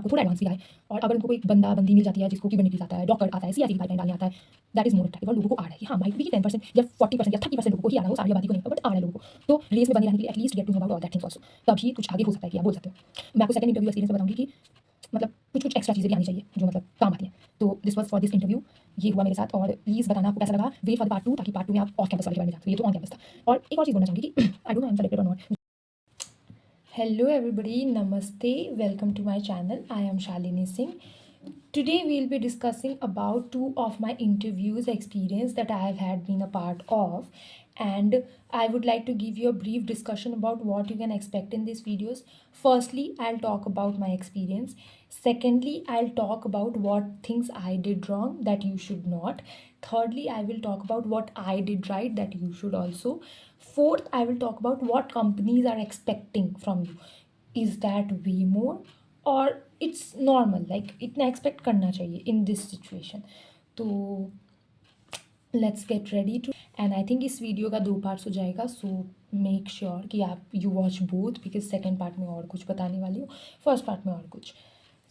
आपको थोड़ा एडवांस भी आए, और अगर उनको कोई बंदा बंदी मिल जाती है जिसको किबरनेटिस आता है, डॉकर आता है, सीआईसी की पाइपलाइन डालने आता है, दैट इज मोर अट्रैक्टिव। और लोगों को आ रहा है कि हाँ, माइट बी 10% या 40% या 30% लोगों को ही आ रहा है, वो सारी आबादी को नहीं, बट आ रहा है लोगों को। तो रेस में बने रहने के लिए at least get to know about all that things also, तभी कुछ आगे हो सकता है कि आप बोल सकते हो। मैं आपको सेकंड इंटरव्यू एक्सपीरियंस में बताऊंगी कि मतलब कुछ कुछ एक्स्ट्रा चीज़ें भी आनी चाहिए जो मतलब काम आती हैं। तो this was for this interview, ये हुआ मेरे साथ। और प्लीज़ बताना आपको कैसा लगा। वेट फॉर द पार्ट 2, ताकि पार्ट 2 में आप ऑफ कैंपस वाले के बारे में जान सको। ये तो ऑन कैंपस था। और एक और चीज़ बोलना चाहूँगी कि I don't know I am selected और not. Hello everybody, namaste, welcome to my channel. I am Shalini Singh. Today we'll be discussing about two of my interviews experience that I have had been a part of, and I would like to give you a brief discussion about what you can expect in these videos. Firstly, I'll talk about my experience. Secondly, I'll talk about what things I did wrong that you should not. Thirdly, I will talk about what I did right that you should also. Fourth, I will talk about what companies are expecting from you. Is that way more or it's normal, like इतना expect करना चाहिए in this situation. तो let's get ready to, and I think इस video का 2 parts हो जाएगा, so make sure कि आप you watch both, because second part में और कुछ बताने वाली हूँ, फर्स्ट पार्ट में और कुछ.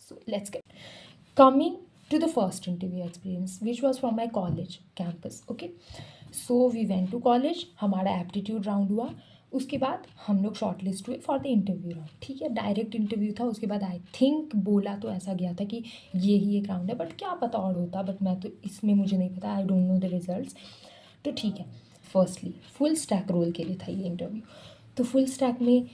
So let's get coming to the first interview experience, which was from my college campus. Okay, so we went to college, हमारा एप्टीट्यूड राउंड हुआ, उसके बाद हम लोग शॉर्ट लिस्ट हुए फॉर द इंटरव्यू राउंड. ठीक है, डायरेक्ट इंटरव्यू था. उसके बाद आई थिंक बोला तो ऐसा गया था कि ये ही एक राउंड है, बट क्या पता और होता, बट मैं तो इसमें मुझे नहीं पता, I don't know the results. तो ठीक है, फर्स्टली फुल स्टैक रोल के लिए था ये इंटरव्यू. तो फुल स्टैक में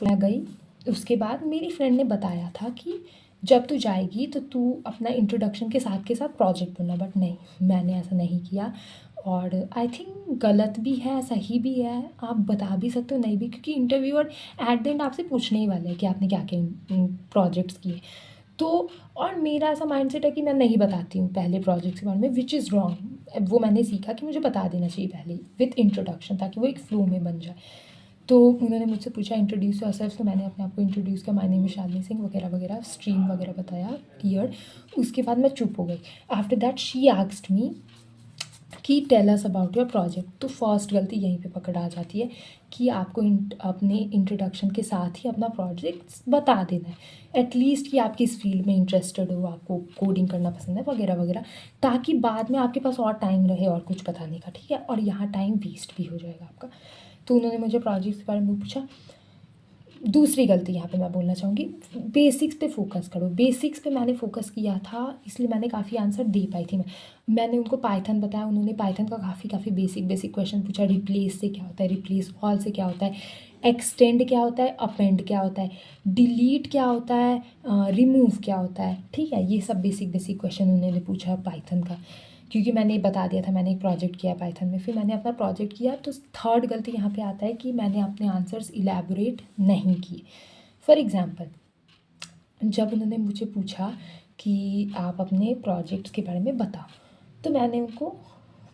मैं गई. उसके बाद मेरी फ्रेंड ने बताया था कि जब तू जाएगी तो तू अपना इंट्रोडक्शन के साथ प्रोजेक्ट बनना, बट नहीं, मैंने ऐसा नहीं किया. और आई थिंक गलत भी है, सही भी है, आप बता भी सकते हो, नहीं भी, क्योंकि इंटरव्यूअर एट द एंड आपसे पूछने ही वाले हैं कि आपने क्या क्या प्रोजेक्ट्स किए. तो और मेरा ऐसा माइंडसेट है कि मैं नहीं बताती हूँ पहले प्रोजेक्ट्स के बारे में, विच इज़ रॉन्ग. वो मैंने सीखा कि मुझे बता देना चाहिए पहले विथ इंट्रोडक्शन, ताकि वो एक फ्लो में बन जाए. तो उन्होंने मुझसे पूछा इंट्रोड्यूस योरसेल्फ, तो मैंने अपने आप को इंट्रोड्यूस किया, my name is Shalini Singh वगैरह वगैरह, स्ट्रीम वगैरह बताया, ईयर. उसके बाद मैं चुप हो गई. After that she asked me कि tell us about your project. तो फर्स्ट गलती यहीं पे पकड़ आ जाती है कि आपको अपने इंट्रोडक्शन के साथ ही अपना प्रोजेक्ट बता देना है, एटलीस्ट कि आप किस फील्ड में इंटरेस्टेड हो, आपको कोडिंग करना पसंद है वगैरह वगैरह, ताकि बाद में आपके पास और टाइम रहे और कुछ बताने का. ठीक है, और यहाँ टाइम वेस्ट भी हो जाएगा आपका. तो उन्होंने मुझे प्रोजेक्ट के बारे में पूछा. दूसरी गलती यहाँ पे मैं बोलना चाहूँगी, बेसिक्स पे फोकस करो. बेसिक्स पे मैंने फोकस किया था, इसलिए मैंने काफ़ी आंसर दे पाई थी. मैंने उनको पाइथन बताया, उन्होंने पाइथन का काफ़ी बेसिक क्वेश्चन पूछा. रिप्लेस से क्या होता है, रिप्लेस ऑल से क्या होता है, एक्सटेंड क्या होता है, अपेंड क्या होता है, डिलीट क्या होता है, रिमूव क्या होता है. ठीक है, ये सब बेसिक क्वेश्चन उन्होंने पूछा पाइथन का, क्योंकि मैंने बता दिया था मैंने एक प्रोजेक्ट किया पाइथन में. फिर मैंने अपना प्रोजेक्ट किया. तो थर्ड गलती यहाँ पे आता है कि मैंने अपने आंसर्स इलेबोरेट नहीं किए. फॉर एग्ज़ाम्पल, जब उन्होंने मुझे पूछा कि आप अपने प्रोजेक्ट्स के बारे में बताओ, तो मैंने उनको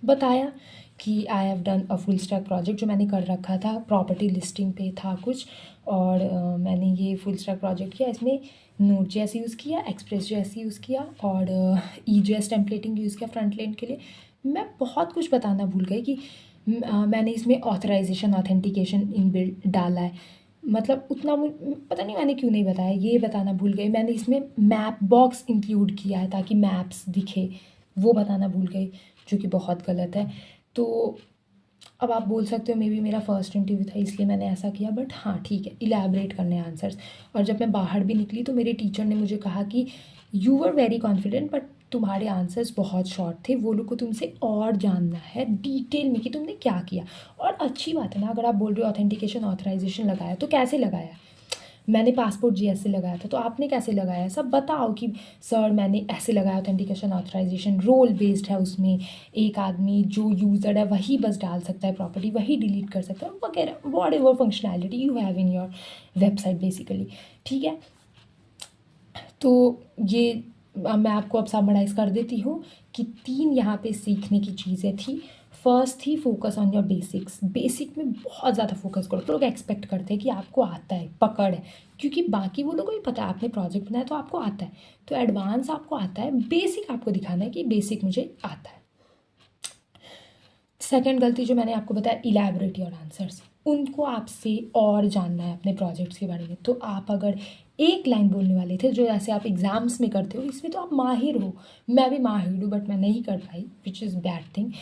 बताया कि I have done a full stack project, जो मैंने कर रखा था, प्रॉपर्टी लिस्टिंग पे था कुछ. और मैंने ये फुल स्टैक प्रोजेक्ट किया, इसमें नोड जेएस यूज़ किया, एक्सप्रेस जेएस यूज़ किया, और ईजेएस टेम्पलेटिंग यूज़ किया फ्रंट एंड के लिए. मैं बहुत कुछ बताना भूल गई कि मैंने इसमें ऑथराइजेशन ऑथेंटिकेशन इनबिल्ट डाला है. मतलब उतना पता नहीं मैंने क्यों नहीं बताया, ये बताना भूल गई. मैंने इसमें मैप बॉक्स इंक्लूड किया है ताकि मैप्स दिखे, वो बताना भूल गई, जो कि बहुत गलत है. तो अब आप बोल सकते हो मे बी मेरा फर्स्ट इंटरव्यू था इसलिए मैंने ऐसा किया, बट हाँ ठीक है, इलेबरेट करने आंसर्स. और जब मैं बाहर भी निकली तो मेरे टीचर ने मुझे कहा कि you were very confident, but तुम्हारे आंसर्स बहुत शॉर्ट थे, वो लोग को तुमसे और जानना है डिटेल में कि तुमने क्या किया. और अच्छी बात है ना, अगर आप बोल रहे हो ऑथेंटिकेशन ऑथराइजेशन लगाया, तो कैसे लगाया. मैंने पासपोर्ट जीएस से लगाया था, तो आपने कैसे लगाया, सब बताओ कि सर मैंने ऐसे लगाया. ऑथेंटिकेशन ऑथराइजेशन रोल बेस्ड है, उसमें एक आदमी जो यूज़र है वही बस डाल सकता है प्रॉपर्टी, वही डिलीट कर सकता है वगैरह, what ever functionality you have in your website basically. ठीक है, तो ये मैं आपको अब समराइज़ कर देती हूँ कि 3 यहाँ पे सीखने की चीज़ें थी. फर्स्ट थी focus on your basics. Basic में बहुत ज़्यादा फोकस करो. लोग एक्सपेक्ट करते हैं कि आपको आता है, पकड़ है, क्योंकि बाकी वो लोगों को ही पता है आपने प्रोजेक्ट बनाया तो आपको आता है. तो एडवांस आपको आता है, बेसिक आपको दिखाना है कि बेसिक मुझे आता है. सेकंड गलती जो मैंने आपको बताया, इलैबोरेट योर आंसर्स। उनको आपसे और जानना है अपने प्रोजेक्ट्स के बारे में, तो आप अगर एक लाइन बोलने वाले थे जो ऐसे आप एग्ज़ाम्स में करते हो, इसमें तो आप माहिर हो, मैं भी माहिर हूँ, बट मैं नहीं कर पाई, विच इज़ बैड थिंग।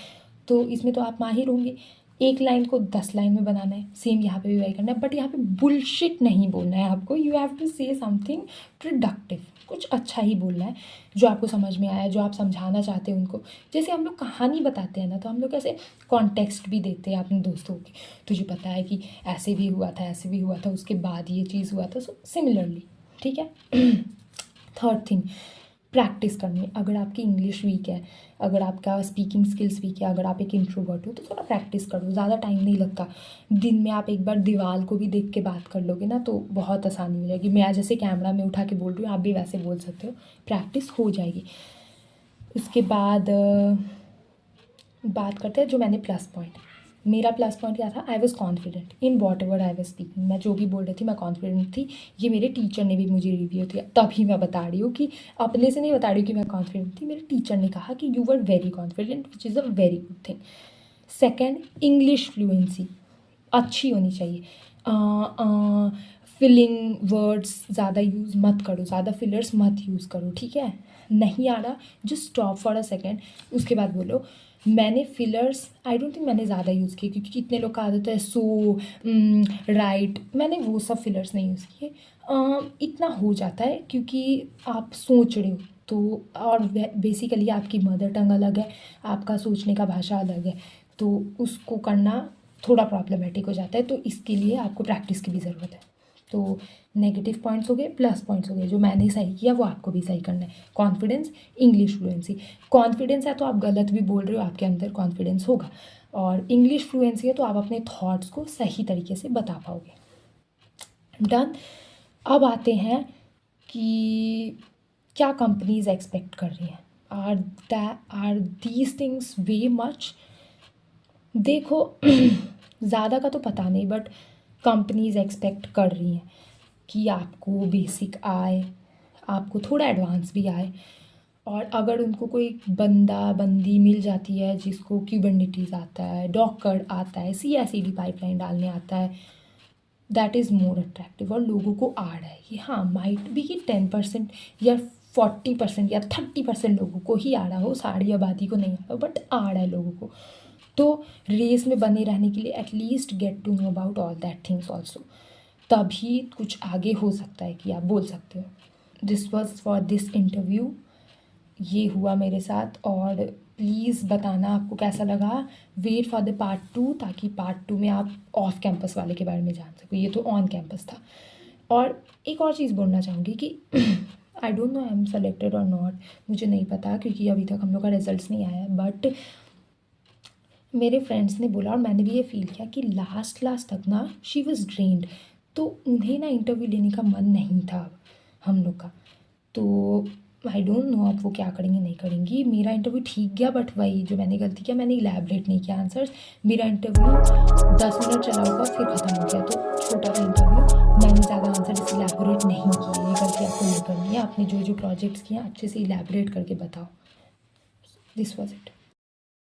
तो इसमें तो आप माहिर होंगे, एक लाइन को 10 लाइन में बनाना है, सेम यहाँ पे भी वही करना है, बट यहाँ पे बुलशिट नहीं बोलना है आपको। You have to say something productive, कुछ अच्छा ही बोलना है जो आपको समझ में आया, जो आप समझाना चाहते हैं उनको। जैसे हम लोग कहानी बताते हैं ना, तो हम लोग ऐसे कॉन्टेक्स्ट भी देते हैं अपने दोस्तों की, तुझे पता है कि ऐसे भी हुआ था, ऐसे भी हुआ था, उसके बाद ये चीज़ हुआ था, सो सिमिलरली, ठीक है। थर्ड थिंग, प्रैक्टिस करनी। अगर आपकी इंग्लिश वीक है, अगर आपका स्पीकिंग स्किल्स वीक है, अगर आप एक इंट्रोवर्ट हो, तो थोड़ा प्रैक्टिस करो, ज़्यादा टाइम नहीं लगता। दिन में आप एक बार दीवार को भी देख के बात कर लोगे ना, तो बहुत आसानी हो जाएगी। मैं जैसे कैमरा में उठा के बोल रही हूँ, आप भी वैसे बोल सकते हो, प्रैक्टिस हो जाएगी। उसके बाद बात करते हैं जो मैंने प्लस पॉइंट, मेरा प्लस पॉइंट क्या था, I was confident in what ever I was speaking. मैं जो भी बोल रही थी मैं कॉन्फिडेंट थी। ये मेरे टीचर ने भी मुझे रिव्यू दिया, तभी मैं बता रही हूँ कि अपने से नहीं बता रही हूँ कि मैं कॉन्फिडेंट थी, मेरे टीचर ने कहा कि you were very confident, which is a very good thing. Second, English fluency अच्छी होनी चाहिए। फिलिंग वर्ड्स ज़्यादा यूज़ मत करो, ज़्यादा फिलर्स मत यूज़ करो, ठीक है। नहीं आ रहा, just stop for a second, उसके बाद बोलो मैंने फिलर्स, आई डोंट थिंक मैंने ज़्यादा यूज़ किए, क्योंकि कितने लोग का आदत है सो राइट, मैंने वो सब फिलर्स नहीं यूज़ किए। इतना हो जाता है क्योंकि आप सोच रहे हो तो, और बेसिकली आपकी मदर टंग अलग है, आपका सोचने का भाषा अलग है, तो उसको करना थोड़ा प्रॉब्लमेटिक हो जाता है, तो इसके लिए आपको प्रैक्टिस की भी ज़रूरत है। तो नेगेटिव पॉइंट्स हो गए, प्लस पॉइंट्स हो गए, जो मैंने सही किया वो आपको भी सही करना है। Confidence, English fluency. कॉन्फिडेंस है तो आप गलत भी बोल रहे हो, आपके अंदर कॉन्फिडेंस होगा, और इंग्लिश फ्लुएंसी है तो आप अपने थॉट्स को सही तरीके से बता पाओगे। डन। अब आते हैं कि क्या कंपनीज एक्सपेक्ट कर रही हैं, are these things way much. देखो ज़्यादा का तो पता नहीं, बट कंपनीज एक्सपेक्ट कर रही हैं कि आपको बेसिक आए, आपको थोड़ा एडवांस भी आए, और अगर उनको कोई बंदा बंदी मिल जाती है जिसको क्यूबरनेटिस आता है, डॉकर आता है, CI/CD पाइपलाइन डालने आता है, दैट इज़ मोर अट्रैक्टिव, और लोगों को आ रहा है कि हाँ, माइट भी कि 10% या 40% या 30% लोगों को ही आ रहा हो, सारी आबादी को नहीं आ रहा, बट आ रहा है लोगों को। तो रेस में बने रहने के लिए at least get to know about all that things also, तभी कुछ आगे हो सकता है कि आप बोल सकते हो। This was for this interview, ये हुआ मेरे साथ, और प्लीज़ बताना आपको कैसा लगा। वेट फॉर द पार्ट 2, ताकि पार्ट 2 में आप ऑफ कैंपस वाले के बारे में जान सको, ये तो ऑन कैंपस था। और एक और चीज़ बोलना चाहूँगी कि I don't know I am selected और नॉट, मुझे नहीं पता क्योंकि अभी तक हम लोग का रिजल्ट्स नहीं आया है, बट मेरे फ्रेंड्स ने बोला और मैंने भी ये फील किया कि लास्ट क्लास तक ना शी वॉज ड्रेन्ड, तो उन्हें ना इंटरव्यू लेने का मन नहीं था अब हम लोग का। तो आई डोंट नो अब वो क्या करेंगी नहीं करेंगी। मेरा इंटरव्यू ठीक गया, बट वही जो मैंने गलती किया, मैंने इलेबरेट नहीं किया आंसर्स। मेरा इंटरव्यू 10 मिनट चला होगा फिर ख़त्म हो गया, तो छोटा सा इंटरव्यू, मैंने ज़्यादा आंसर इलेबरेट नहीं किए। ये गलती आपको नहीं करनी है, आपने जो जो प्रोजेक्ट्स किए हैं अच्छे से इलेबरेट करके बताओ। This was it.